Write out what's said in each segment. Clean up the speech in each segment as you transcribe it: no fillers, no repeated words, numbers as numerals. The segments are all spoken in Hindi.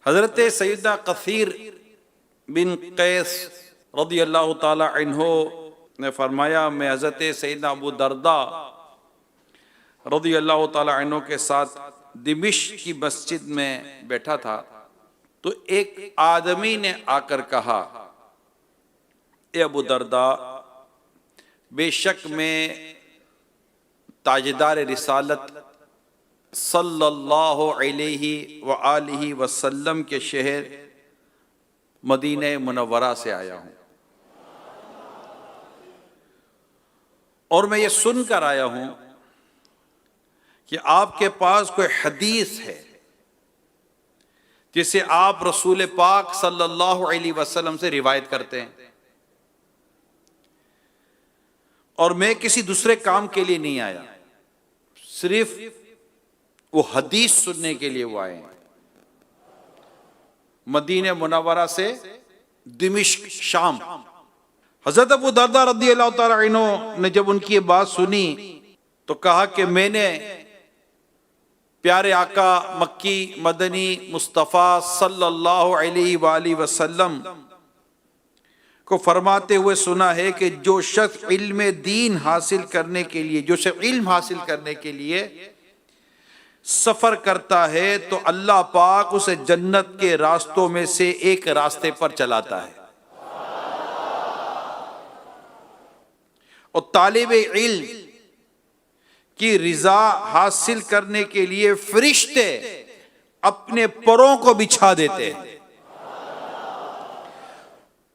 हज़रत सैयदना कसीर बिन कैस रज़ियल्लाहु ताला अन्हु ने फरमाया, मैं हज़रत सैयदना अबू दरदा रज़ियल्लाहु ताला अन्हु के साथ दिमिश्क की मस्जिद में बैठा था, तो एक आदमी ने आकर कहा, ए अबू दरदा, बेशक मैं ताजदार रिसालत सल्लल्लाहु अलैहि व आलिहि वसल्लम के शहर मदीने मुनव्वरा से आया हूं और मैं ये सुनकर आया हूं कि आपके पास कोई हदीस है जिसे आप रसूल पाक सल्लल्लाहु अलैहि वसल्लम से रिवायत करते हैं, और मैं किसी दूसरे काम के लिए नहीं आया, सिर्फ वो हदीस सुनने के लिए वो आए हैं। मदीने मुनव्वरा से दिमिश्क शाम। हजरत अबू दरदा रज़ियल्लाहु ताला अन्हु ने जब उनकी ये बात सुनी तो कहा कि मैंने प्यारे आका मक्की मदनी मुस्तफ़ा सल्लल्लाहु अलैहि वसल्लम को फरमाते हुए सुना है कि जो शख्स इल्म दीन हासिल करने के लिए, जो शख्स इल्म हासिल करने के लिए सफर करता है तो अल्लाह पाक उसे जन्नत के रास्तों में से एक रास्ते पर चलाता है, और तालिब इल्म की रिजा हासिल करने के लिए फरिश्ते अपने परों को बिछा देते हैं,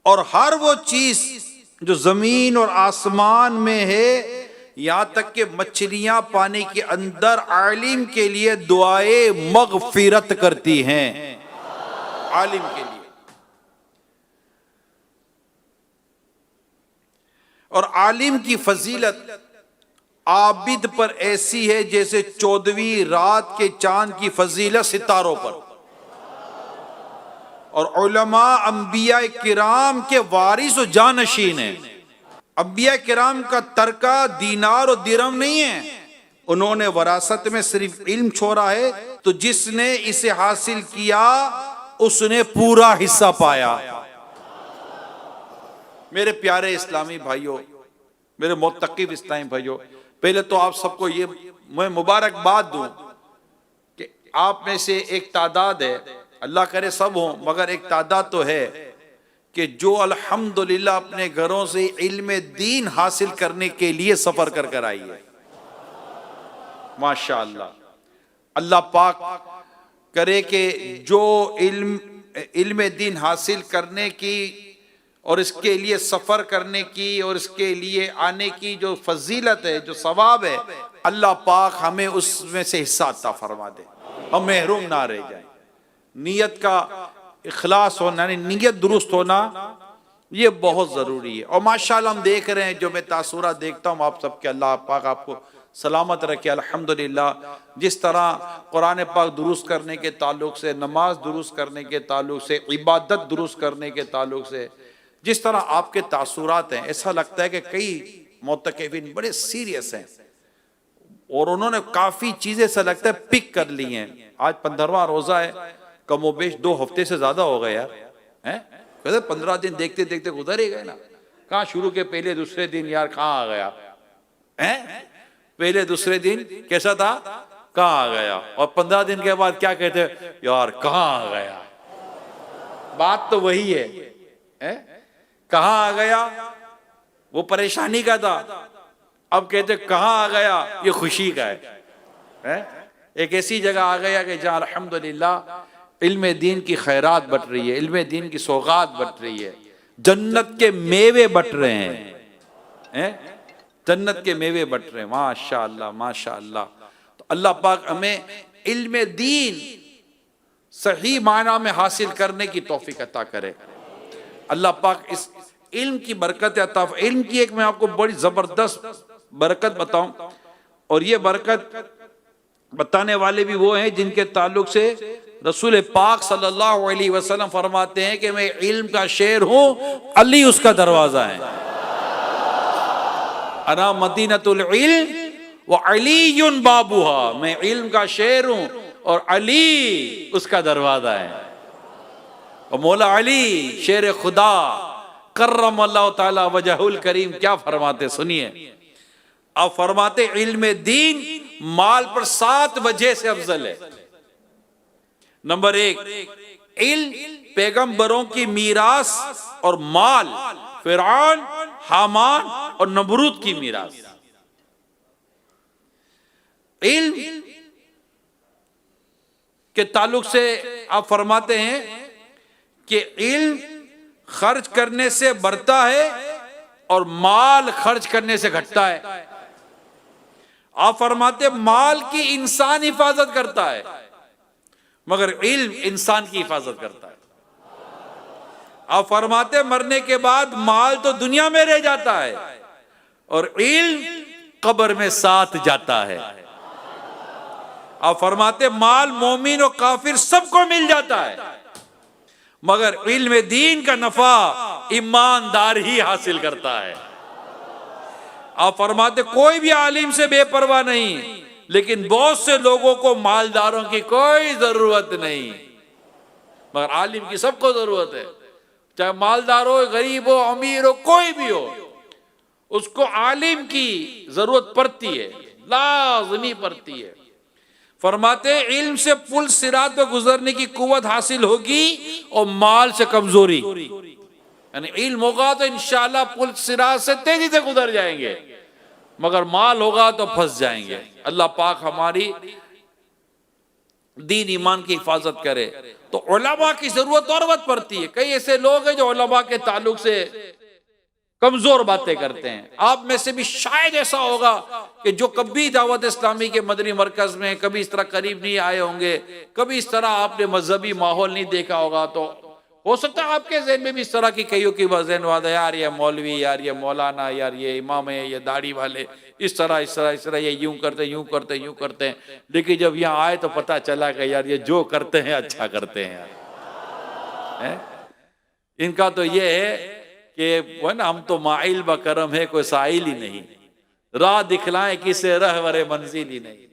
और हर वो चीज जो जमीन और आसमान में है, यहां तक कि मछलियां पानी के अंदर आलिम के लिए दुआए मगफिरत करती हैं, आलिम के लिए। और आलिम की फजीलत आबिद पर ऐसी है जैसे 14वीं रात के चांद की फजीलत सितारों पर। और उलमा अंबिया किराम के वारिस और जानशीन है। अंबिया किराम का तरका दीनार और दिरहम नहीं है, उन्होंने वरासत में सिर्फ इल्म छोड़ा है, तो जिसने इसे हासिल किया उसने पूरा हिस्सा पाया। मेरे प्यारे इस्लामी भाइयों, मेरे मुत्तकीब इस्लामी भाइयों, पहले तो आप सबको ये मैं मुबारकबाद दूं कि आप में से एक तादाद है, अल्लाह करे सब हो, मगर एक तादाद तो है कि जो अल्हम्दुलिल्लाह अपने घरों से इल्म दीन हासिल करने के लिए सफर कर कर आई है। माशाअल्लाह, अल्लाह पाक करे कि जो इल्म दीन हासिल करने की और इसके लिए सफर करने की और इसके लिए आने की जो फजीलत है, जो सवाब है, अल्लाह पाक हमें उसमें से हिस्सा अता फरमा दे, हम महरूम ना रह जाए। नीयत का इखलास होना, यानी नीयत दुरुस्त होना, ये बहुत ज़रूरी है। और माशाअल्लाह हम देख रहे हैं, जो मैं तासुरा देखता हूँ आप सबके, अल्लाह पाक आपको सलामत रखे अल्हम्दुलिल्लाह। जिस तरह कुरान पाक दुरुस्त करने के ताल्लुक से, नमाज दुरुस्त करने के ताल्लुक से, इबादत दुरुस्त करने के ताल्लुक से जिस तरह आपके तासुरात हैं, ऐसा लगता है कि कई मुतक़िफ़ीन बड़े सीरियस हैं और उन्होंने काफ़ी चीज़ें ऐसा लगता है पिक कर ली हैं। आज 15वां रोज़ा है, कमोबेश 2 हफ्ते से ज़्यादा हो गए यार, हैं? कहते 15 दिन देखते देखते गुजर ही गए ना। कहाँ शुरू के पहले दूसरे दिन यार कहाँ आ गया, हैं? पहले दूसरे दिन कैसा था, कहाँ आ गया, और 15 दिन के बाद क्या कहते यार कहाँ आ गया। बात तो वही है, हैं? कहाँ आ गया, वो परेशानी का था, अब कहते कहाँ आ गया, ये खुशी का है। एक ऐसी जगह आ गया कि जहाँ अल्हम्दुलिल्लाह इल्म दीन की खैरात बट रही है, इल्म दीन की सौगात बट रही है, जन्नत के मेवे बट रहे हैं, जन्नत के मेवे बट रहे हैं। माशाअल्लाह माशाअल्लाह। तो अल्लाह पाक हमें इल्म दीन सही माना में हासिल करने की तौफीक अता करे। अल्लाह पाक इस इल्म की बरकत अता। इल्म की एक मैं आपको बड़ी जबरदस्त बरकत बताऊं, और ये बरकत बताने वाले भी वो हैं जिनके ताल्लुक से रसूल पाक सल्लल्लाहु अलैहि वसल्लम फरमाते हैं कि मैं इल्म का शेर हूं, अली उसका दरवाजा है। अना मदीनतुल इल्म व अलीयुन बाबुहा, मैं इल्म का शेर हूं और अली उसका दरवाजा है। और मौला अली शेर खुदा कर्रम अल्लाह ताला वजहुल करीम क्या फरमाते, सुनिए। अब फरमाते इल्म दीन माल पर 7 वजह से अफजल है। नंबर 1, इल्म पैगंबरों की मीरास और माल फिरौन, हामान और नमरूद की मीरास। इल्म के ताल्लुक से आप फरमाते हैं कि इल्म खर्च करने से बढ़ता है और माल खर्च करने से घटता है। आप फरमाते माल की इंसान हिफाजत करता है मगर इल्म इंसान की हिफाजत करता है। आप फरमाते मरने के बाद माल तो दुनिया में रह जाता है और इल्म कब्र में साथ जाता है। आप फरमाते माल मोमिन और काफिर सबको मिल जाता है मगर इल्म दीन का नफा ईमानदार ही हासिल करता है। आप फरमाते कोई भी आलिम से बेपरवाह नहीं, लेकिन बहुत से लोगों को मालदारों की कोई जरूरत नहीं मगर आलिम की सबको जरूरत है। चाहे मालदार हो, गरीब हो, अमीर हो, कोई भी हो, उसको आलिम की जरूरत पड़ती है, लाजमी पड़ती है। फरमाते इल्म से पुल सिरात पर गुजरने की कुव्वत हासिल होगी और माल से कमजोरी, यानी इल्म होगा तो इंशाअल्लाह पुल सिरात से तेजी से गुजर जाएंगे मगर माल होगा तो फंस जाएंगे। अल्लाह पाक हमारी दीन ईमान की हिफाजत करे। तो उलमा की जरूरत और वक्त पड़ती है। कई ऐसे लोग हैं जो उलमा के ताल्लुक से कमजोर बातें करते हैं। आप में से भी शायद ऐसा होगा कि जो कभी दावत इस्लामी के मदनी मरकज में कभी इस तरह करीब नहीं आए होंगे, कभी इस तरह आपने मजहबी माहौल नहीं देखा होगा, तो हो सकता है आपके जहन में भी इस तरह की कईयों की वजन वादा, यार ये मौलवी, यार ये मौलाना, यार ये इमाम है, ये दाढ़ी वाले, इस तरह ये यूं करते हैं। लेकिन जब यहाँ आए तो पता चला कि यार ये जो करते हैं अच्छा करते हैं यार। इनका तो ये है कि वो ना, हम तो माइल ब करम है, कोई साइल ही नहीं, राह दिखलाएं किसे रहवरे मंजिल ही नहीं।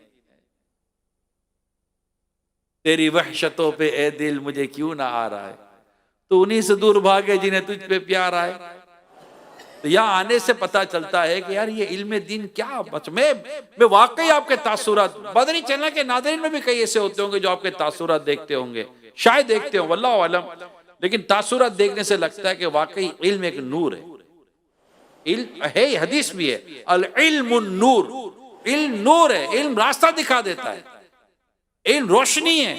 तेरी वहशतों पे ए दिल मुझे क्यों ना आ रहा है, तो उन्हीं से दूर भागे जिन्हें तुझ पे प्यार आए। तो यहाँ आने से पता चलता है कि यार ये इल्म दीन क्या मैं वाकई आपके तासुरात, बदरी चैनल के नाज़रीन में भी कई ऐसे होते होंगे जो आपके तासुरात देखते होंगे, शायद देखते हो, वल्लाहु आलम, लेकिन तासुरात देखने से लगता है कि वाकई इल्म एक नूर है। इल्म है, हदीस भी है, अल इल्म नूर, इल्म नूर है, इल्म रास्ता दिखा देता है, इल्म रोशनी है,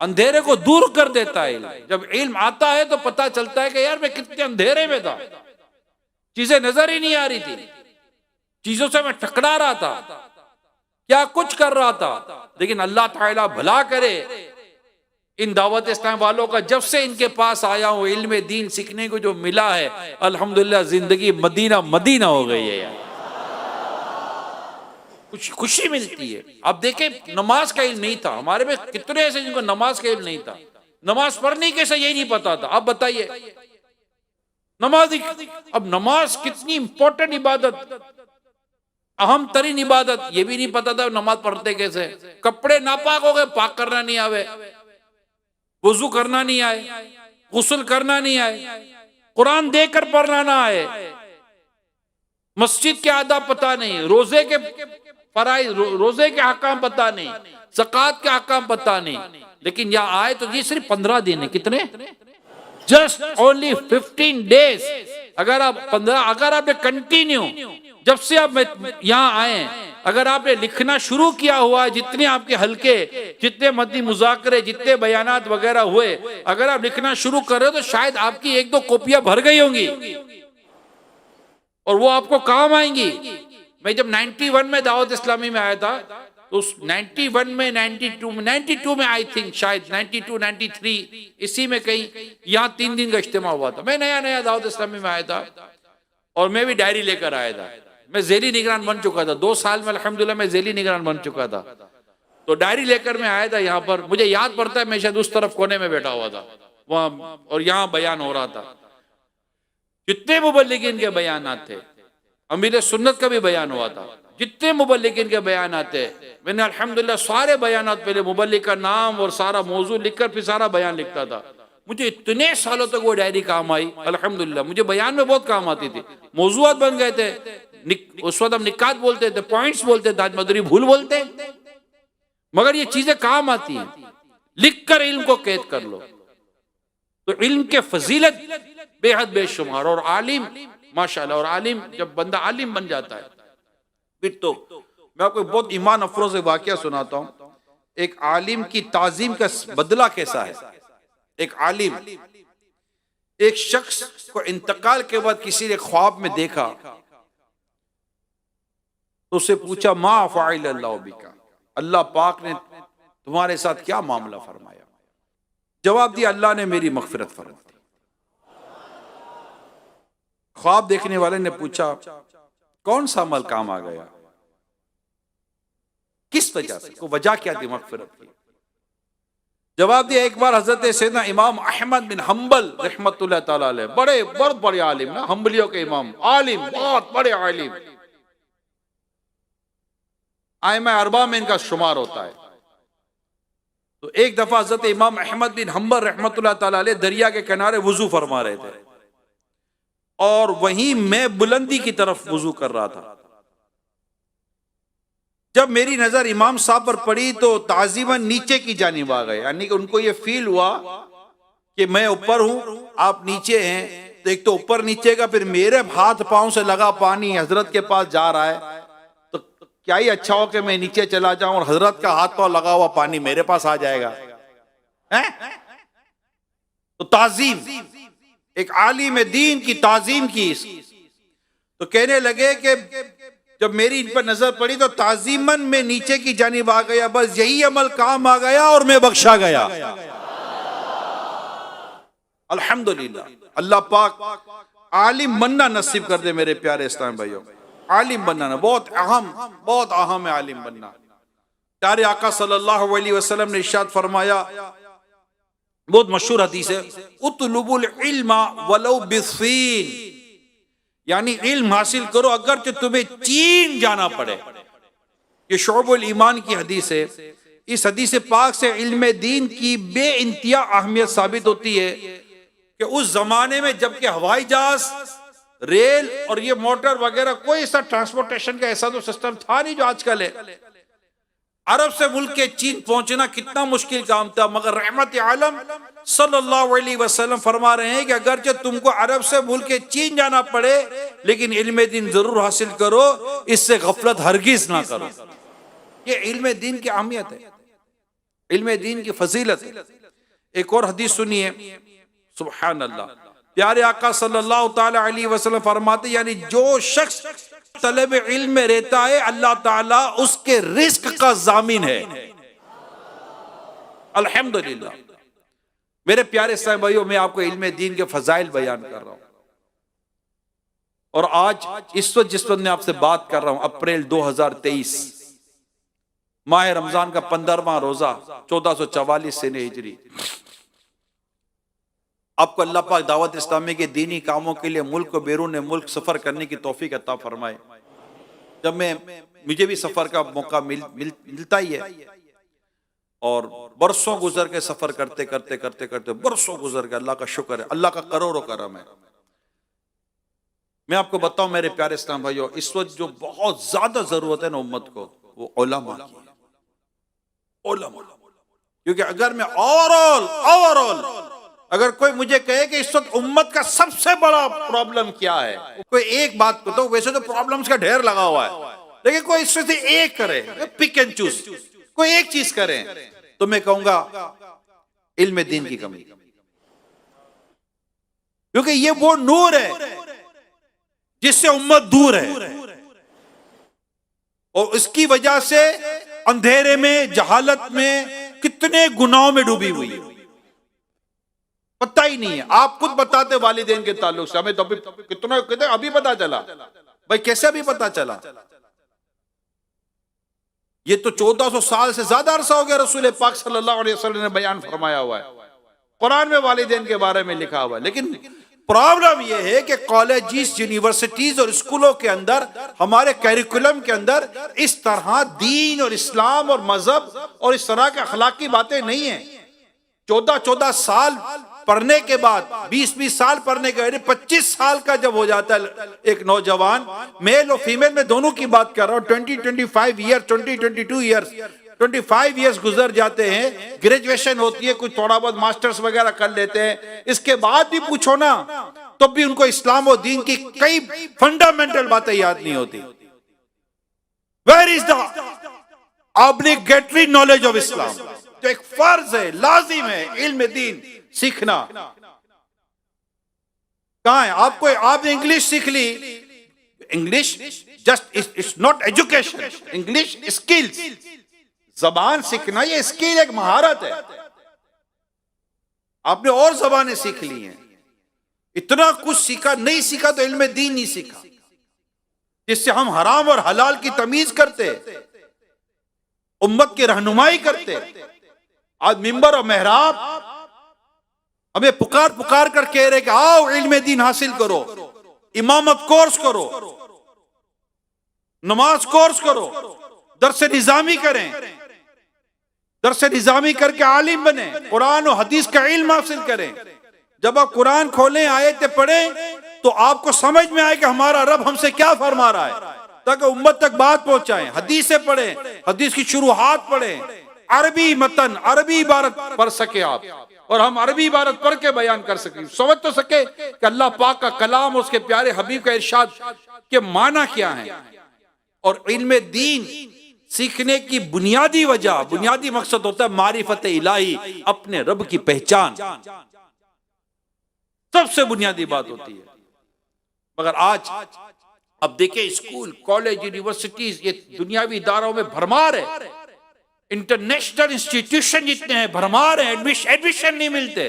अंधेरे को दूर कर देता है। जब इल्म आता है तो पता चलता है कि यार मैं कितने अंधेरे में था, चीजें नजर ही नहीं आ रही थी, चीजों से मैं टकरा रहा था, क्या कुछ कर रहा था। लेकिन अल्लाह ताला भला करे इन दावत इस्लाम वालों का, जब से इनके पास आया हूं इल्म दीन सीखने को जो मिला है, अल्हम्दुलिल्लाह जिंदगी मदीना मदीना हो गई है यार। कुछ खुशी मिलती है। अब देखें, नमाज का इल्म नहीं था हमारे में, कितने ऐसे जिनको नमाज का इल्म नहीं था, नमाज पढ़नी कैसे यही नहीं पता था। अब बताइए नमाज, अब नमाज कितनी इंपॉर्टेंट इबादत, अहम तरीन इबादत, ये भी नहीं पता था नमाज पढ़ते कैसे। कपड़े नापाक हो गए, पाक करना नहीं आवे, वुजू करना नहीं आए, गुस्ल करना नहीं आए, कुरान देकर पढ़ना ना आए, मस्जिद के आदाब पता नहीं, रोजे के फराइज, रोजे के हकाम पता नहीं, ज़कात के हकाम पता नहीं। लेकिन यहाँ आए तो ये सिर्फ 15 दिन है, कितने, जस्ट ओनली 15 डेज। अगर आपने कंटिन्यू, जब से आप यहाँ आए, अगर आपने लिखना शुरू किया हुआ है, जितने आपके हल्के, जितने मदनी मुज़ाकरे, जितने बयानात वगैरह हुए, अगर आप लिखना शुरू कर रहे हो तो शायद आपकी 1-2 कॉपियां भर गई होंगी और वो आपको काम आएंगी। मैं जब 91 में दावत इस्लामी में आया था, उस 91 में 92 में आई थिंक, शायद 92, 93, इसी में कहीं, यहाँ 3 दिन का इज्तिमा हुआ था। मैं नया दावत इस्लामी में आया था और मैं भी डायरी लेकर आया था। मैं जेली निगरान बन चुका था, 2 साल में अल्हम्दुलिल्लाह मैं जेली निगरान बन चुका था। तो डायरी लेकर मैं आया था यहाँ पर। मुझे याद पड़ता है मैं शायद उस तरफ कोने में बैठा हुआ था वहां, और यहाँ बयान हो रहा था। जितने मुबल्लिगीन के बयानात थे, अमीर सुन्नत का भी बयान हुआ था, जितने मुबल्लिगीन के बयान आते, मैंने अल्हम्दुलिल्लाह सारे बयानात, पहले मुबल्लिग का नाम और सारा मौजू लिखकर फिर सारा बयान लिखता था। मुझे इतने सालों तक वो डायरी काम आई, अल्हम्दुलिल्लाह। मुझे बयान में बहुत काम आती थी, मौजूआत बन गए थे। उस वक्त हम निकात बोलते थे, पॉइंट्स बोलते थे, आज मदरी भूल बोलते हैं। मगर ये चीजें काम आती हैं। लिख कर इल्म को कैद कर लो। तो इल्म के फजीलत बेहद बेशुमार। और आलिम माशाल्लाह, और आलिम जब बंदा आलिम बन जाता है फिर तो, मैं आपको बहुत ईमान अफरोज वाकया सुनाता हूँ। एक आलिम की ताजीम का बदला कैसा है। एक आलिम, एक शख्स को इंतकाल के बाद किसी ने ख्वाब में देखा, तो उससे पूछा मा फ़अल अल्लाहु बिका, अल्लाह पाक ने तुम्हारे साथ क्या मामला फरमाया। जवाब दिया, अल्लाह ने मेरी मगफिरत फरमा दी। ख्वाब देखने वाले ने पूछा कौन सा अमल काम आ गया, किस वजह से, को वजह क्या थी मगफिरत की। जवाब दिया, एक बार हजरत सैयदना इमाम अहमद बिन हम्बल रहमतुल्लाह ताला अलैह, बड़े बहुत बड़े आलिम ना, हम्बलियों के इमाम, आलिम, बहुत बड़े आलिम, आइमा अरबा में इनका शुमार होता है। तो एक दफा हजरत इमाम अहमद बिन हम्बल रहमतुल्लाह ताला अलैह दरिया के किनारे वुजू फरमा रहे थे, और वहीं मैं बुलंदी की तरफ वुजू कर रहा था। जब मेरी नजर इमाम साहब पर पड़ी तो ताजीमन नीचे की जानिब आ गए, यानी कि उनको ये फील हुआ कि मैं ऊपर हूं, आप नीचे हैं। तो एक तो ऊपर नीचे का, फिर मेरे हाथ पांव से लगा पानी हजरत के पास जा रहा है, तो क्या ही अच्छा हो कि मैं नीचे चला जाऊं और हजरत का हाथ पांव लगा हुआ पानी मेरे पास आ जाएगा, है? तो ताजीम, एक आलिम दीन की ताजीम की। तो कहने लगे कि जब मेरी इन पर नजर पड़ी तो ताजीमन में नीचे की जानिब आ गया, बस यही अमल काम आ गया और मैं बख्शा गया। अल्हम्दुलिल्लाह, अल्लाह पाक आलिम बनना नसीब कर दे मेरे प्यारे इस्लाम भाइयों। आलिम बनना बहुत अहम है, आलिम बनना। प्यारे आका सल्लल्लाहु अलैहि वसल्लम ने इरशाद फरमाया, बहुत मशहूर हदीस है, उतलुबुल इल्मा वलौ बिस्सीन, यानी इल्म हासिल करो अगर जो तुम्हें चीन जाना पड़े। ये शोबुल ईमान की हदीस है। इस हदीस पाक से इल्म दीन की बे इंतहा अहमियत साबित होती है कि उस जमाने में जबकि हवाई जहाज, रेल और ये मोटर वगैरह कोई ऐसा ट्रांसपोर्टेशन का ऐसा तो सिस्टम था नहीं जो आजकल है। अरब से मुल्क के चीन पहुंचना कितना मुश्किल काम था, मगर रहमत आलम सल्लल्लाहु अलैहि वसल्लम फरमा रहे हैं कि अगर जो तुमको अरब से मुल्क के चीन जाना पड़े, लेकिन इल्म दीन जरूर हासिल करो, इससे गफलत हरगिज ना करो। ये इल्म दीन की अहमियत है, इल्म दीन की फजीलत है। एक और हदीस सुनिए, सुभान अल्लाह। प्यारे आका सल्लल्लाहु ताला अलैहि वसल्लम फरमाते, यानी जो शख्स तलब इल्म में रहता है, अल्लाह ताला उसके रिस्क का जामिन है। अल्हम्दुलिल्लाह। मेरे प्यारे साहब भाइयों, मैं आपको इल्म दीन के फजाइल बयान कर रहा हूं, और आज इस वक्त जिस वक्त मैं आपसे बात कर रहा हूं, अप्रैल 2023, माह रमजान का 15वां रोजा 1444 से हिजरी। आपको अल्लाह पाक दावत इस्लामी के दीनी कामों के लिए मुल्क और बैरून मुल्क सफर करने की तौफीक अता फरमाए। जब मुझे भी सफर का मौका मिलता ही है, और बरसों गुजर के सफर करते करते करते करते बरसों गुजर के, अल्लाह का शुक्र है, अल्लाह का करोड़ों करम है। मैं आपको बताऊं मेरे प्यारे इस्लाम भाइयों, इस वक्त जो बहुत ज्यादा जरूरत है ना उम्मत को, वो उलमा की है। उलमा, क्योंकि अगर मैं ओवरऑल अगर कोई मुझे कहे कि इस वक्त उम्मत का सबसे बड़ा प्रॉब्लम क्या है, कोई एक बात बताओ। वैसे तो प्रॉब्लम्स का ढेर लगा हुआ है, लेकिन कोई इसमें से एक करे, पिक एंड चूज, कोई एक चीज करें, तो मैं कहूंगा इल्म दीन की कमी। क्योंकि ये वो नूर है जिससे उम्मत दूर है, और इसकी वजह से अंधेरे में, जहालत में, कितने गुनाहों में डूबी हुई है, पता ही नहीं है। आप खुद बताते वालिदैन के ताल्लुक से, हमें तो अभी कितना कहते अभी पता चला। भाई कैसे अभी पता चला? ये तो 1400 साल से ज्यादा अरसा हो गया रसूल पाक सल्लल्लाहु अलैहि वसल्लम ने बयान फरमाया हुआ है, कुरान में वालिदैन के बारे में लिखा हुआ है। लेकिन प्रॉब्लम यह है कि कॉलेजेस, यूनिवर्सिटीज और स्कूलों के अंदर, हमारे कैरिकुलम के अंदर इस तरह दीन और इस्लाम और मजहब और इस तरह के अखलाकी बातें नहीं है। 14 साल पढ़ने के बाद 20-20 साल पढ़ने के बाद 25 साल का जब हो जाता है एक नौजवान, मेल और फीमेल में दोनों की बात कर रहा हूं, 20-25 ईयर, 20-22 ईयर्स, 25 ईयर्स गुजर जाते हैं, ग्रेजुएशन होती है, कुछ थोड़ा बहुत मास्टर्स वगैरह कर लेते हैं, इसके बाद भी पूछो ना तो भी उनको इस्लाम और दीन की कई फंडामेंटल बातें याद नहीं होती। Where is the obligatory knowledge of Islam? जो एक फर्ज है, लाजिम है इल्म दीन सीखना, कहां है? आपको, आपने इंग्लिश सीख ली, English just it's not education, English skills, जबान सीखना ये स्किल, एक महारत है। आपने और जबानें सीख ली हैं, इतना कुछ सीखा, नहीं सीखा तो इल्म दीन नहीं सीखा, जिससे हम हराम और हलाल की तमीज करते, उम्मत की रहनुमाई करते। आज मिंबर और मेहराब हमें पुकार पुकार कर कह रहे कि आओ इल्म दीन हासिल करो, इमामत कोर्स करो, नमाज कोर्स करो, दरस निजामी करें, दरस निजामी करके आलिम बने, कुरान और हदीस का इल्म हासिल करें। जब आप कुरान खोलें, आयतें पढ़ें, तो आपको समझ में आए कि हमारा रब हमसे क्या फरमा रहा है, ताकि उम्मत तक बात पहुंचाएं। हदीसें पढ़ें, हदीस की शुरुआत पढ़ें, अरबी मतन, अरबी इबारत पढ़ सके आप, और हम अरबी इबारत पढ़ के बयान कर सकें, समझ तो सके कि अल्लाह पाक का कलाम, उसके प्यारे हबीब का इरशाद के माना क्या है। और इल्म दीन सीखने की बुनियादी वजह, बुनियादी मकसद होता है मारिफत इलाही, अपने रब की पहचान, सबसे बुनियादी बात होती है। मगर आज अब देखिए, स्कूल, कॉलेज, यूनिवर्सिटीज, ये दुनियावी इदारों में भरमार है, इंटरनेशनल इंस्टीट्यूशन जितने हैं भरमार है, एडमिशन नहीं मिलते,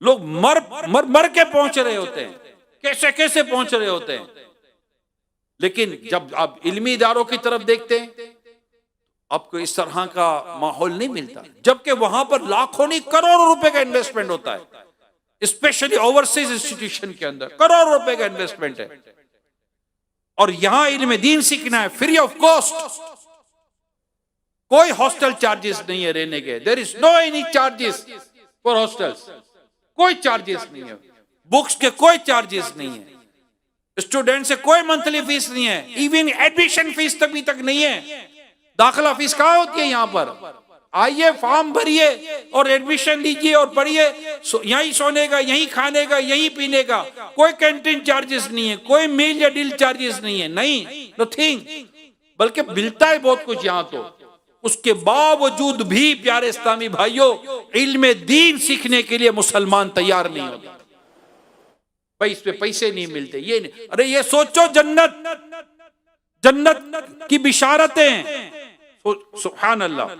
लोग मर मर मर के पहुंच रहे होते हैं, कैसे कैसे पहुंच रहे होते हैं। लेकिन जब आप इल्मी इदारों की तरफ देखते हैं, आपको इस तरह का माहौल नहीं मिलता, जबकि वहां पर लाखों नहीं करोड़ों रुपए का इन्वेस्टमेंट होता है, स्पेशली ओवरसीज इंस्टीट्यूशन के अंदर करोड़ों रुपए का इन्वेस्टमेंट है। और यहां इल्म दीन सीखना है फ्री ऑफ कॉस्ट, कोई हॉस्टल चार्जेस नहीं है रहने के, there is no any charges for hostels, कोई चार्जेस नहीं है, बुक्स के कोई चार्जेस नहीं है, स्टूडेंट से कोई मंथली फीस नहीं है, इवन एडमिशन फीस तभी तक नहीं है। दाखिला फीस कहां होती है? यहां पर आइए, फॉर्म भरिए और एडमिशन लीजिए और पढ़िए, यहीं सोने का, यहीं खाने का, यहीं पीने का, कोई कैंटीन चार्जेस नहीं है, कोई मील या डील चार्जेस नहीं है, नहीं, नथिंग, बल्कि मिलता है बहुत कुछ यहां। तो उसके बावजूद भी प्यारे इस्लामी भाइयों, इल्म दीन सीखने के लिए मुसलमान तैयार नहीं होता। भाई इस पे पैसे नहीं मिलते, ये नहीं, अरे ये सोचो, जन्नत, जन्नत की बिशारतें, सुभान अल्लाह।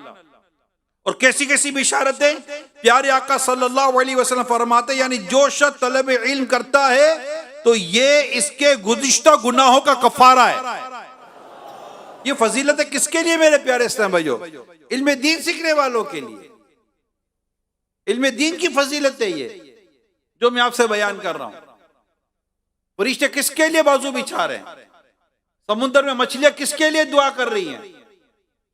और कैसी कैसी बिशारतें, प्यारे आका सल्लल्लाहु अलैहि वसल्लम फरमाते, यानी जो शख्स तलब इल्म करता है तो ये इसके गुज़िश्ता गुनाहों का कफारा है। ये फजीलत है किसके लिए मेरे प्यारे इस्लाम भाइयों? इल्म दीन सीखने वालों के लिए। इल्म दीन की फजीलत है ये जो मैं आपसे बयान कर रहा हूं। फरिश्ते किसके लिए बाजू बिछा रहे हैं? समुद्र में मछलियां किसके लिए दुआ कर रही हैं?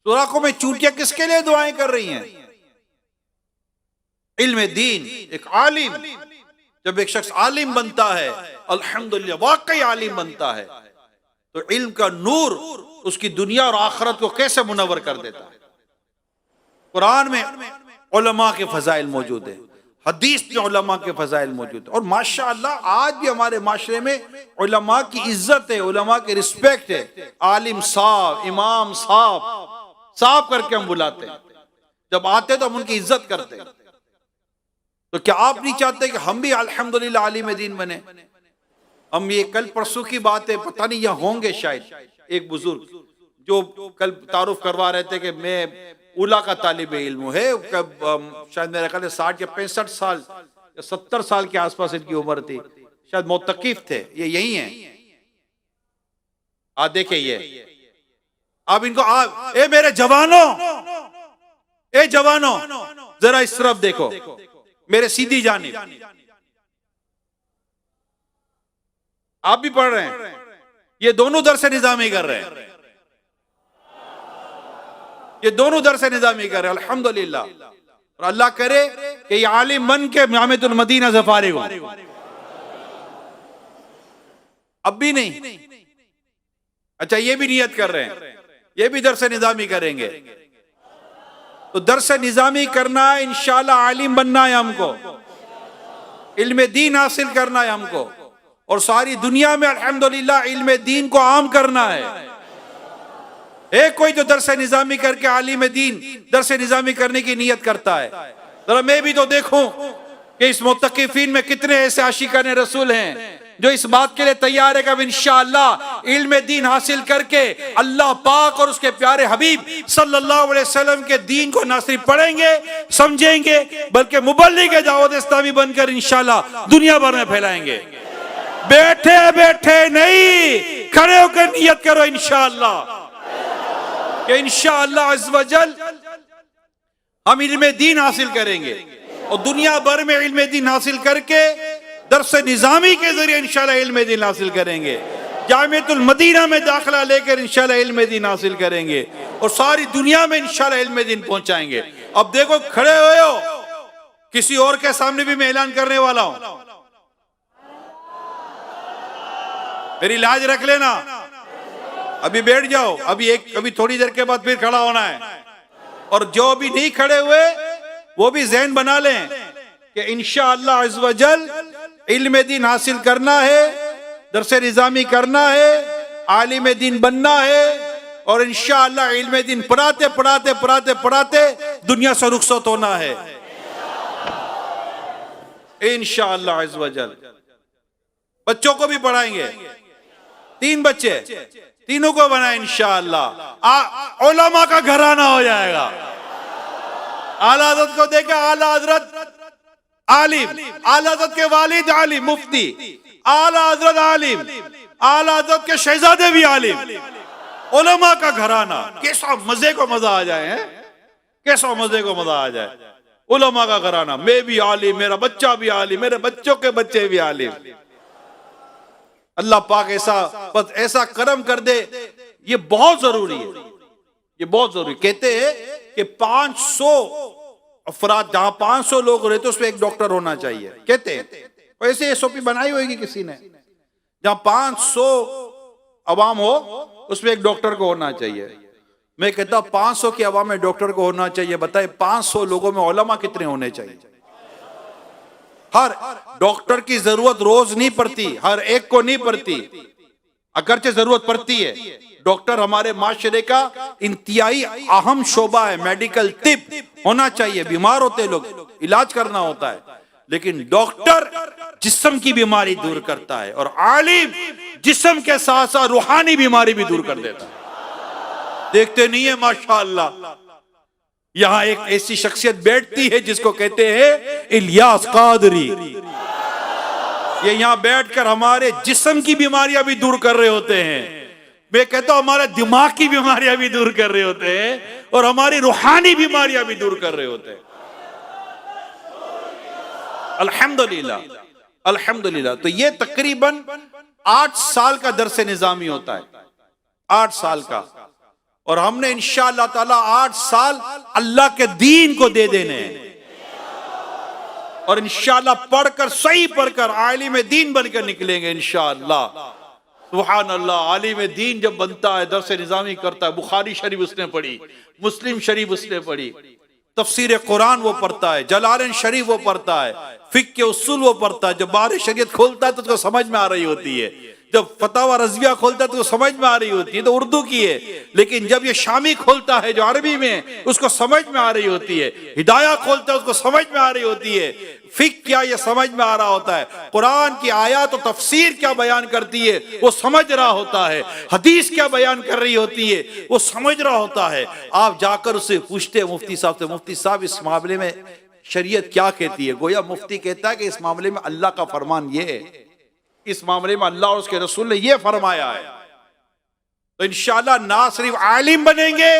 सुराखों में चूटियां किसके लिए दुआएं कर रही हैं? इल्म दीन, एक आलिम, जब एक शख्स आलिम बनता है, अल्हम्दुलिल्लाह वाकई आलिम बनता है, तो इल्म का नूर उसकी दुनिया और आखिरत को कैसे मुनव्वर कर देता है। कुरान में उलमा के फजाइल मौजूद है, हदीस में उलमा के फजाइल मौजूद है, और माशाअल्लाह आज भी हमारे माशरे में उलमा की इज्जत है, उलमा की रिस्पेक्ट है। आलिम साहब, इमाम साहब, साहब करके हम बुलाते हैं, जब आते तो हम उनकी इज्जत करते हैं। तो क्या आप नहीं चाहते कि हम भी अल्हम्दुलिल्लाह आलिम दीन बने? हम, ये कल परसों की बात है, पता नहीं यहाँ होंगे शायद, एक बुजुर्ग जो कल तारुफ करवा रहे थे कि मैं उला का तालिब इल्म है, शायद मेरे ख्याल 60 या 65 साल या 70 साल के आसपास इनकी उम्र थी, शायद मोतकीफ थे, ये यही हैं। आ देखे ये, अब इनको ए मेरे जवानों, ए जवानों, जरा इस तरफ देखो, मेरे सीधी जानिब, आप भी पढ़ रहे हैं, ये दोनों दरस निजामी कर रहे हैं, ये दोनों दरस निजामी कर रहे हैं, अल्हम्दुलिल्लाह। और अल्लाह करे कि ये आलिम बन के जामिअतुल मदीना से फारिग हो। अब भी नहीं। अच्छा, ये भी नियत कर रहे हैं, ये भी दरस निजामी करेंगे। तो दरस निजामी करना है, इंशाअल्लाह आलिम बनना है हमको, इल्म दीन हासिल करना है हमको, और सारी दुनिया में अल्हम्दुलिल्लाह इल्म दीन को आम करना है। एक कोई जो दरस निजामी करके आलिम दीन दरस निजामी करने की नियत करता है, जरा मैं भी तो देखूं कि इस मुत्तकिफीन में कितने ऐसे आशिकान रसूल हैं जो इस बात के लिए तैयार है कि अब इंशाअल्लाह इल्म दीन हासिल करके अल्लाह पाक और उसके प्यारे हबीब सल्लल्लाहु अलैहि वसल्लम के दीन को ना सिर्फ पढ़ेंगे समझेंगे बल्कि मुबल्लिग दावत इस्लामी बनकर इंशाअल्लाह दुनिया भर में फैलाएंगे। बैठे बैठे नहीं, खड़े होकर नियत करो इंशाअल्लाह कि इंशाअल्लाह अज़्ज़ व जल हम इल्म दीन हासिल करेंगे और दुनिया भर में इल्म दीन हासिल करके दरस निजामी के जरिए इंशाअल्लाह इल्म दीन हासिल करेंगे। जामिअतुल मदीना में दाखिला लेकर इंशाअल्लाह इल्म दीन हासिल करेंगे और सारी दुनिया में इंशाअल्लाह इल्म दीन पहुंचाएंगे। अब देखो, खड़े हुए हो, किसी और के सामने भी मैं ऐलान करने वाला हूं, मेरी लाज रख लेना। अभी बैठ जाओ, अभी थोड़ी देर के बाद फिर खड़ा होना है, और जो अभी नहीं खड़े हुए वो भी ज़हन बना लें कि इंशाअल्लाह अज़्ज़ व जल इल्म दीन हासिल करना है, दरस निजामी करना है, आलिम दीन बनना है, और इंशाअल्लाह इल्म दीन पढ़ाते पढ़ाते पढ़ाते पढ़ाते दुनिया से रुखसत होना है इंशाअल्लाह अज़्ज़ व जल। बच्चों को भी पढ़ाएंगे, 3 बच्चे, तीनों को बनाए इंशाअल्लाह। उलमा का घराना हो जाएगा। आला हज़रत को देखा, आला हज़रत आलिम, आला हज़रत के वालिद आलिम मुफ्ती, आला हज़रत आलिम, आला हज़रत के शहजादे भी आलिम, उलमा का घराना। कैसा मजे को मजा आ जाए, हैं? कैसा मजे को मजा आ जाए। उलमा का घराना, मैं भी आलिम, मेरा बच्चा भी आलिम, मेरे बच्चों के बच्चे भी आलिम। अल्लाह पाक ऐसा करम कर दे, ये बहुत जरूरी है, ये बहुत जरूरी। कहते हैं कि 500 अफराद, जहां 500 लोग रहते उसमें एक डॉक्टर होना चाहिए। कहते हैं ऐसे एसओपी बनाई होगी किसी ने, जहां 500 अवाम हो उसमें एक डॉक्टर को होना चाहिए। मैं कहता 500 की अवाम में डॉक्टर को होना चाहिए। बताए 500 लोगों में उलमा कितने होने चाहिए? हर डॉक्टर की जरूरत रोज नहीं पड़ती, हर एक को नहीं पड़ती, अगरचे जरूरत पड़ती है। डॉक्टर हमारे माशरे का इंतहाई अहम शोबा है, मेडिकल टिप होना चाहिए। बीमार होते लोग, इलाज करना होता है, लेकिन डॉक्टर जिस्म की बीमारी दूर करता है और आलिम जिस्म के साथ साथ रूहानी बीमारी भी दूर कर देता है। देखते नहीं है माशाअल्लाह, यहां एक ऐसी शख्सियत बैठती है जिसको कहते हैं इलियास कादरी। ये यहां बैठकर हमारे जिस्म की बीमारियां भी दूर कर रहे होते हैं। मैं कहता हूं हमारे दिमाग की बीमारियां भी दूर कर रहे होते हैं और हमारी रूहानी बीमारियां भी दूर कर रहे होते हैं। अल्हम्दुलिल्लाह, अल्हम्दुलिल्लाह। तो ये तकरीबन 8 साल का दरस निजामी होता है, 8 साल का, और हमने इंशाअल्लाह ताला 8 साल अल्लाह के दीन को दे देने हैं और इंशाअल्लाह पढ़कर, सही पढ़कर आलिम दीन बनकर निकलेंगे इंशाअल्लाह। सुभान अल्लाह। आलिम दीन जब बनता है, दरस निजामी करता है, बुखारी शरीफ उसने पढ़ी, मुस्लिम शरीफ उसने पढ़ी, तफसीर कुरान वो पढ़ता है, जलालन शरीफ वो पढ़ता है, फिक्र के उसूल वो पढ़ता है। जब बाहर शरीयत खोलता है तो उसको समझ में आ रही होती है, जब फतावा रज़विया खोलता है तो समझ में आ रही होती है, तो उर्दू की है, लेकिन जब ये शामी खोलता है जो अरबी में, उसको समझ में आ रही होती है। हिदाया खोलता है उसको समझ में आ रही होती है। फिक्र क्या, ये समझ में आ रहा होता है। कुरान की आयत और तफसीर क्या बयान करती है वो समझ रहा होता है। हदीस क्या बयान कर रही होती है वो समझ रहा होता है। आप जाकर उससे पूछते हैं मुफ्ती साहब से, मुफ्ती साहब इस मामले में शरीयत क्या कहती है? गोया मुफ्ती कहता है कि इस मामले में अल्लाह का फरमान ये है, इस मामले में अल्लाह और उसके रसूल ने यह फरमाया है। तो इंशाअल्लाह ना सिर्फ आलिम बनेंगे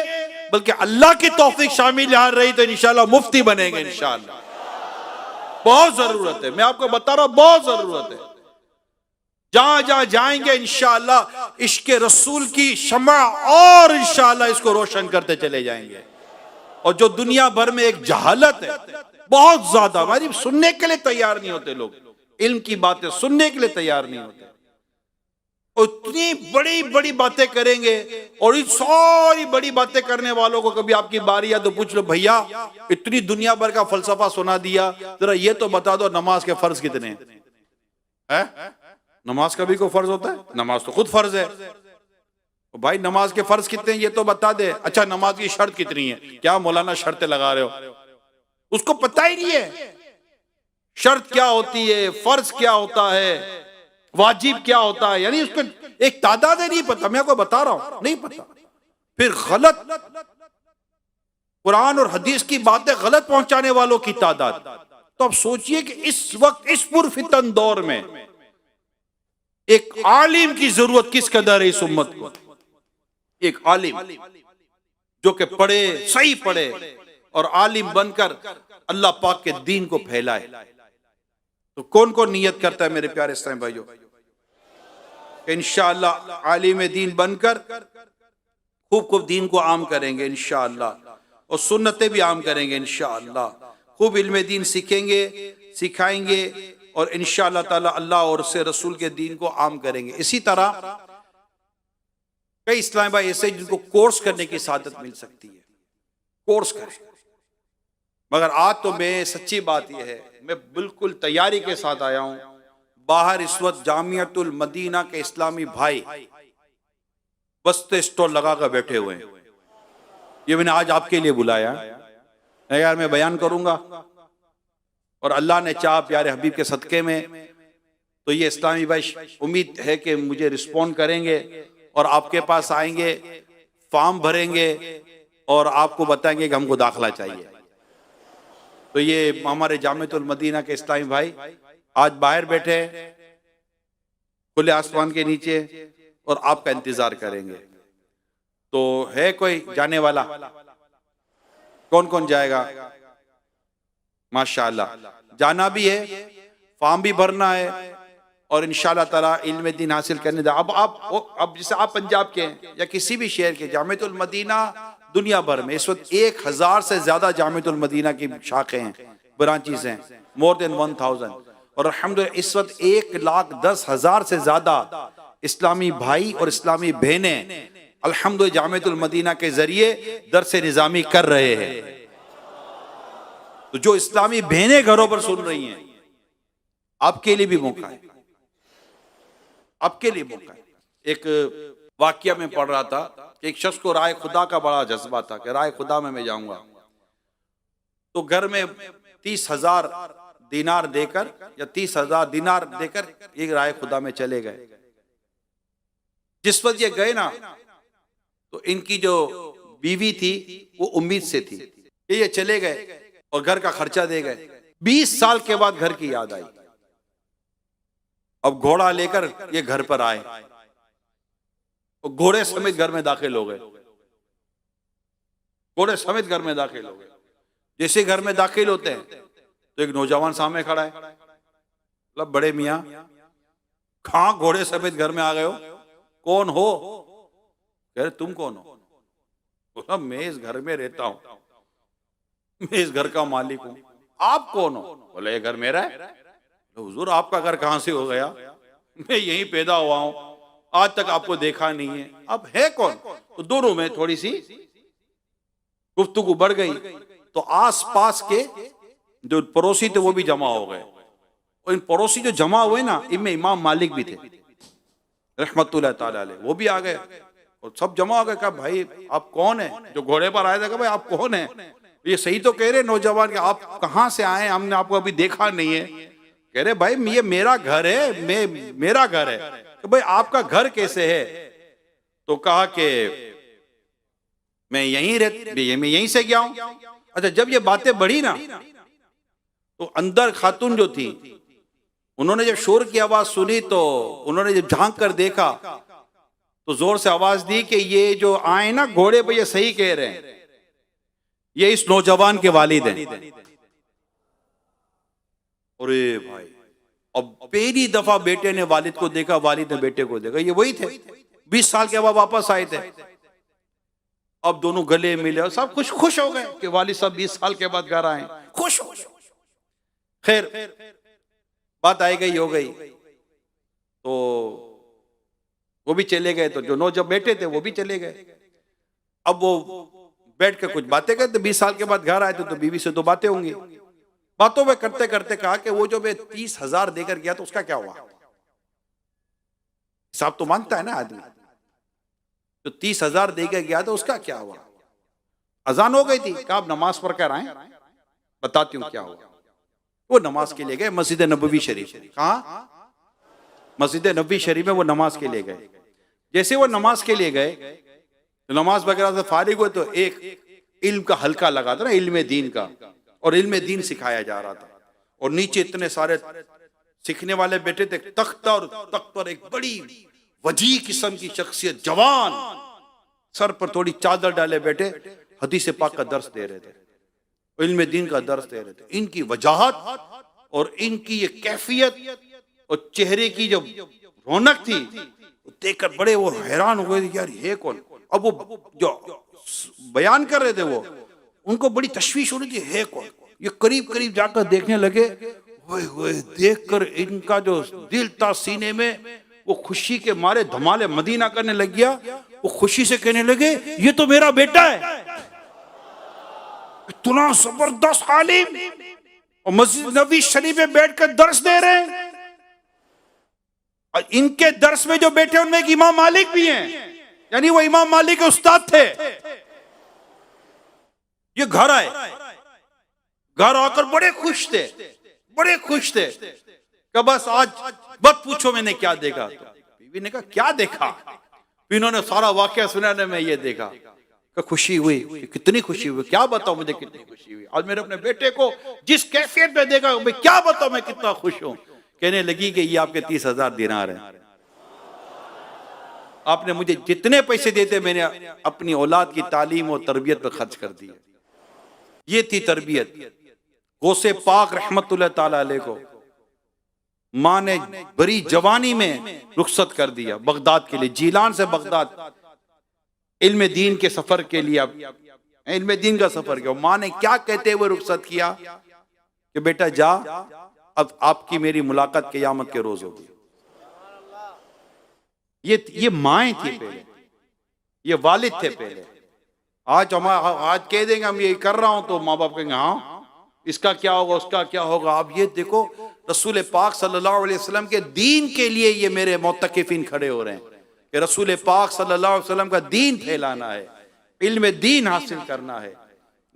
बल्कि अल्लाह की तौफीक शामिल यहां रही तो इंशाअल्लाह मुफ्ती बनेंगे इंशाअल्लाह। बहुत जरूरत है, मैं आपको बता रहा हूं, बहुत जरूरत है। जहां जहां जाएंगे इंशाअल्लाह इश्क रसूल की शमा और इंशाअल्लाह इसको रोशन करते चले जाएंगे। और जो दुनिया भर में एक जहालत है बहुत ज्यादा, हमारी सुनने के लिए तैयार नहीं होते लोग, इल्म की बातें सुनने के लिए तैयार नहीं होते, उतनी बड़ी बड़ी बातें करेंगे। और इस सारी बड़ी बातें करने वालों को कभी आपकी बारी या तो पूछ लो, भैया इतनी दुनिया भर का फलसफा सुना दिया, जरा ये तो बता दो नमाज के फर्ज कितने हैं? नमाज का भी कोई फर्ज होता है? नमाज तो खुद फर्ज है। भाई नमाज के फर्ज कितने हैं ये तो बता दे। अच्छा नमाज की शर्त कितनी है? क्या मौलाना शर्तें लगा रहे हो? उसको पता ही नहीं है शर्त क्या होती है, फर्ज क्या होता है, वाजिब क्या होता है, यानी उसको एक तादाद है नहीं पता। मैं आपको बता रहा हूं नहीं पता। फिर गलत कुरान और हदीस की बातें गलत पहुंचाने वालों की तादाद। तो अब सोचिए कि इस वक्त इस पुरफितन दौर में एक आलिम की जरूरत किस कदर है इस उम्मत को। एक आलिम जो कि पढ़े, सही पढ़े और आलिम बनकर अल्लाह पाक के दीन को फैलाए। तो कौन कौन नियत करता है मेरे प्यारे इस्लामी भाइयों, इंशाअल्लाह आलिम दीन बनकर खूब खूब दीन को आम करेंगे इंशाअल्लाह, और सुन्नतें भी आम करेंगे इंशाअल्लाह। खूब इल्म दीन सीखेंगे, सिखाएंगे और इंशाअल्लाह ताला अल्लाह और उससे रसूल के दीन को आम करेंगे। इसी तरह कई इस्लामी भाई ऐसे जिनको कोर्स करने की सादत मिल सकती है, कोर्स करें। मगर आज तो मैं सच्ची बात यह है, मैं बिल्कुल तैयारी के साथ आया हूं। बाहर इस वक्त जामियतुल मदीना के इस्लामी भाई बस्ते स्टॉल लगाकर बैठे हुए हैं। ये मैंने आज आपके लिए बुलाया है यार, मैं बयान करूंगा और अल्लाह ने चाहा प्यारे हबीब के सदके में तो ये इस्लामी भाई उम्मीद है कि मुझे रिस्पॉन्ड करेंगे और आपके पास आएंगे, फॉर्म भरेंगे और आपको बताएंगे कि हमको दाखिला चाहिए। तो ये हमारे जामियतुल मदीना के इस्लामी भाई आज बाहर बैठे खुले आसमान के नीचे और आपका इंतजार करेंगे। तो है कोई जाने वाला? कौन कौन जाएगा? माशाअल्लाह, जाना भी है, फॉर्म भी भरना है और इंशाअल्लाह ताला इल्म दीन हासिल करने दा। अब जैसे आप पंजाब के हैं या किसी भी शहर के, जामियतुल मदीना दुनिया भर में इस वक्त 1000 से ज्यादा जामियतुल मदीना की शाखें हैं, ब्रांचेस हैं, मोर देन 1000। और अल्हम्दुलिल्लाह इस वक्त 1,10,000 से ज्यादा इस्लामी भाई और इस्लामी बहनें अल्हम्दुलिल्लाह जामियतुल मदीना के जरिए दर्स निजामी कर रहे हैं। तो जो इस्लामी बहनें घरों पर सुन रही हैं, आपके लिए भी मौका है, आपके लिए मौका है। एक वाकया में पढ़ रहा था कि एक शख्स को राय खुदा का बड़ा जज्बा था कि राय खुदा में मैं जाऊंगा। तो घर में 30,000 दिनार देकर या 30,000 दिनार देकर एक राय खुदा में चले गए। जिस वक्त ये गए ना तो इनकी जो बीवी थी वो उम्मीद से थी कि ये चले गए और घर का खर्चा दे गए। 20 साल के बाद घर की याद आई। अब घोड़ा लेकर ये घर पर आए और घोड़े समेत घर में दाखिल हो गए। घोड़े समेत घर में दाखिल हो गए। जैसे घर में दाखिल होते हैं तो एक नौजवान सामने खड़ा है। मतलब बड़े मियाँ कहाँ घोड़े समेत घर में आ गए हो, कौन हो? कह रहे तुम कौन हो? बोला मैं इस घर में रहता हूं, मैं इस घर का मालिक हूं। आप कौन हो? बोले ये घर मेरा है। तो हुजूर आपका घर कहां से हो गया? मैं यहीं पैदा हुआ हूं, आज तक आपको देखा नहीं है। अब है कौन? तो दोनों में थोड़ी सी गुफ्तगू बढ़ गई। तो आस पास के जो पड़ोसी थे वो भी जमा हो गए। और इन पड़ोसी जो जमा हुए ना, इनमें इमाम मालिक भी थे रहमतुल्लाह ताला अलैह, वो भी आ गए और सब जमा हो गए। कहा भाई आप कौन है? जो घोड़े पर आए थे कहा भाई आप कौन है? ये सही तो कह रहे नौजवान कि आप कहां से आए, हमने आपको अभी देखा नहीं है। कह रहे भाई ये मेरा घर है, मेरा घर है। तो भाई आपका घर कैसे है? तो कहा कि मैं यहीं से गया हूं। अच्छा, जब ये बातें बढ़ी ना तो अंदर खातून जो थी उन्होंने जब शोर की आवाज सुनी तो उन्होंने जब झांक कर देखा तो जोर से आवाज दी कि ये जो आए ना घोड़े पे, ये सही कह रहे हैं, ये इस नौजवान के वालिद हैं। अरे भाई, अब पहली दफा बेटे ने वालिद को देखा, वालिद ने बेटे को देखा, ये वही थे 20 साल के बाद वापस आए थे। अब दोनों गले मिले और सब खुश खुश हो गए कि वालिद साहब 20 साल के बाद घर आए, खुश। खैर बात आई गई हो गई, तो वो भी चले गए, तो जो जब बेटे थे वो भी चले गए। अब वो बैठ के कुछ बातें करते, 20 साल के बाद घर आए थे तो बीवी से 2 बातें होंगी। बातों में करते करते कहा कि वो जो मैं 30,000 देकर गया तो उसका क्या हुआ? हिसाब तो मांगता है ना आदमी, तो 30,000 देकर गया तो उसका क्या हुआ? अजान हो गई थी, कहा आप नमाज पढ़ कर आए, बताती हूँ क्या हुआ। वो नमाज के लिए गए मस्जिद नबवी शरीफ। कहा? मस्जिद नबवी शरीफ में वो नमाज के लिए गए। जैसे वो नमाज के लिए गए, तो नमाज वगैरह से फारिग हुए तो एक इल्म का हल्का लगा था ना, इल्म दीन का, और इल्म दीन सिखाया जा रहा था। और नीचे इतने सारे सीखने वाले बैठे थे, तख्त और तख्त पर एक बड़ी वजी किस्म की शख्सियत, जवान, सर पर थोड़ी चादर डाले बैठे हदीस पाक का दर्स दे रहे थे, इल्म दीन का दर्स दे रहे थे। इनकी वजाहत और इनकी ये कैफियत और चेहरे की जो रौनक थी देखकर बड़े वो हैरान हो गए, यार ये कौन? अब वो जो बयान कर रहे थे वो, उनको बड़ी तशवीश हो रही थी, है कौन? ये करीब करीब जाकर देखने लगे, वो देखकर इनका जो दिल था सीने में, वो खुशी के मारे धमाले मदीना करने लग गया। वो खुशी से कहने लगे, ये तो मेरा बेटा है, इतना जबरदस्त आलिम, और मस्जिद नबी शरीफ में बैठकर दर्स दे रहे हैं। और इनके दर्स में जो बैठे उनमें एक इमाम मालिक भी हैं, यानी वो इमाम मालिक के उस्ताद थे। ये घर आए, घर आकर बड़े खुश थे, बड़े खुश थे कि बस आज मत पूछो मैंने क्या देखा। तो बीवी ने कहा क्या देखा? इन्होंने सारा वाकया सुनाने में ये देखा कि खुशी हुई। कितनी खुशी हुई, क्या बताओ मुझे कितनी खुशी हुई। आज मेरे अपने बेटे को जिस कैफियत में देखा, मैं क्या बताऊं मैं कितना खुश हूं। कहने लगी कि ये आपके 30,000 दिनार है, आपने मुझे जितने पैसे देते मैंने अपनी औलाद की तालीम और तरबियत पर खर्च कर दिए। ये थी तरबियत। गौसे पाक रहमतुल्लाह ताला अलैह को माँ ने बड़ी जवानी में रुखसत कर दिया बगदाद के लिए, जीलान से बगदाद इल्म दीन के सफर के लिए। अब इल्म दीन का सफर किया। माँ ने क्या कहते हुए रुखसत किया कि बेटा जा, अब आपकी मेरी मुलाकात क़यामत के रोज होगी। ये माएँ थी पहले, ये वालिद थे पहले। आज हम आज कह देंगे हम ये कर रहा हूं तो माँ बाप कहेंगे हाँ इसका क्या होगा, उसका क्या होगा। अब ये देखो रसूल पाक सल्लल्लाहु अलैहि वसल्लम के दीन के लिए ये मेरे मोतकिफिन खड़े हो रहे हैं कि रसूल पाक सल्लल्लाहु अलैहि वसल्लम का दीन फैलाना है, इल्म दीन हासिल करना है।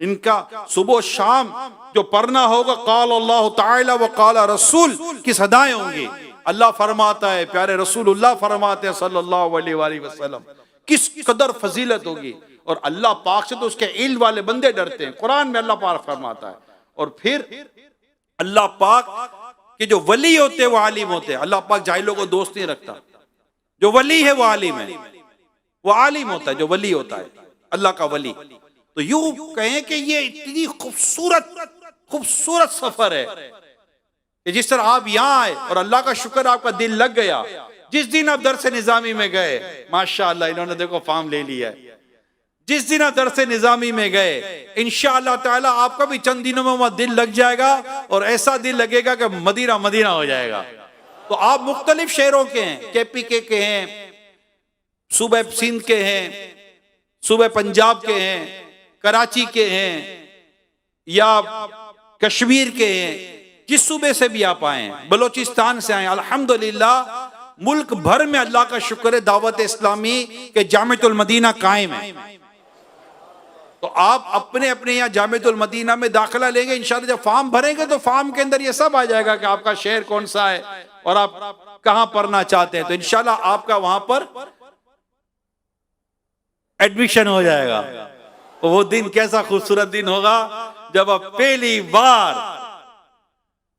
इनका सुबह शाम जो पढ़ना होगा क़ाल अल्लाह ताला व क़ाल रसूल की सदाएं होंगी। अल्लाह फरमाता है, प्यारे रसूलुल्लाह फरमाते हैं सल्लल्लाहु अलैहि वसल्लम, किस कदर फजीलत होगी। और अल्लाह पाक से तो उसके इल्म वाले बंदे डरते हैं। कुरान में अल्लाह पाक फरमाता है। और फिर अल्लाह पाक के जो वली होते हैं वो आलिम होते हैं। अल्लाह पाक जाहिलों को दोस्त नहीं रखता। जो वली है वो आलिम है, वो आलिम होता है जो वली होता है, अल्लाह का वली। तो यूं कहें कि ये इतनी खूबसूरत सफर है कि जिस तरह आप यहाँ आए और अल्लाह का शुक्र आपका दिल लग गया। जिस दिन आप दरस निजामी में गए, माशाअल्लाह इन्होंने देखो फॉर्म ले लिया है। जिस दिन आप दरस निजामी में गए इंशाअल्लाह ताला आपका भी चंद दिनों में वहां दिल लग जाएगा और ऐसा दिल लगेगा कि मदीना मदीना हो जाएगा। तो आप मुख्तलिफ शहरों के हैं, KPK के हैं, सूबे सिंध के हैं, सूबे पंजाब के हैं, कराची के हैं या कश्मीर के हैं, जिस सूबे से भी आप आए, बलोचिस्तान से आए, अल्हम्दुलिल्लाह मुल्क भर में अल्लाह का शुक्र है दावत इस्लामी के जामिअतुल मदीना कायम है। तो आप अपने अपने यहाँ जामिअतुल मदीना में दाखिला लेंगे इंशाअल्लाह। जब फॉर्म भरेंगे तो फॉर्म के अंदर ये सब आ जाएगा कि आपका शहर कौन सा है और आप कहाँ पढ़ना चाहते हैं। तो इंशाअल्लाह आपका वहां पर एडमिशन हो जाएगा। तो वो दिन कैसा खूबसूरत दिन होगा जब आप पहली बार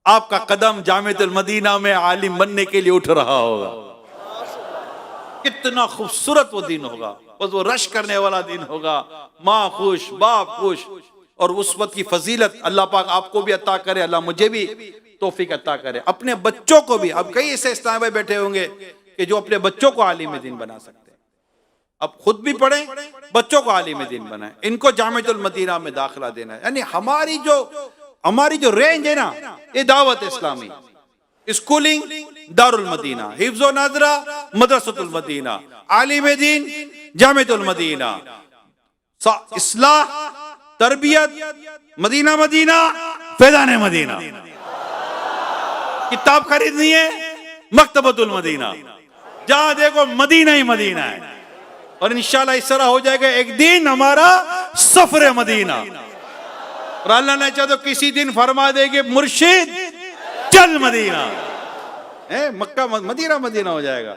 आपका कदम जामिअतुल मदीना में आलिम बनने के लिए उठ रहा होगा। कितना खूबसूरत वो दिन होगा। बस वो रश करने वाला दिन होगा। माँ खुश, बाप खुश। और उस वक्त की फजीलत अल्लाह पाक आपको भी अता करे, अल्लाह मुझे भी तौफीक अता करे, अपने बच्चों को भी। अब कई ऐसे इस्लाम भाई बैठे होंगे कि जो अपने बच्चों को आलिम दीन बना सकते हैं। अब खुद भी पढ़े, बच्चों को आलिम दीन बनाए, इनको जामिअतुल मदीना में दाखिला देना है। यानी हमारी जो रेंज है ना, ये Dawat Islami, schooling Darul Medina, हिफ्ज़ो नाज़रा मदरसतुल Medina, आलिम दीन जामिअतुल मदीना, इस्लाह तरबियत मदीना मदीना फैज़ान मदीना। किताब खरीदनी है मकतबतुल मदीना, जहां देखो मदीना ही मदीना है। और इंशाल्लाह इस तरह हो जाएगा एक दिन हमारा सफर मदीना। और अल्लाह ने चाहे तो किसी दिन फरमा देंगे मुर्शिद चल मदीना, मक्का मदीना मदीना हो जाएगा।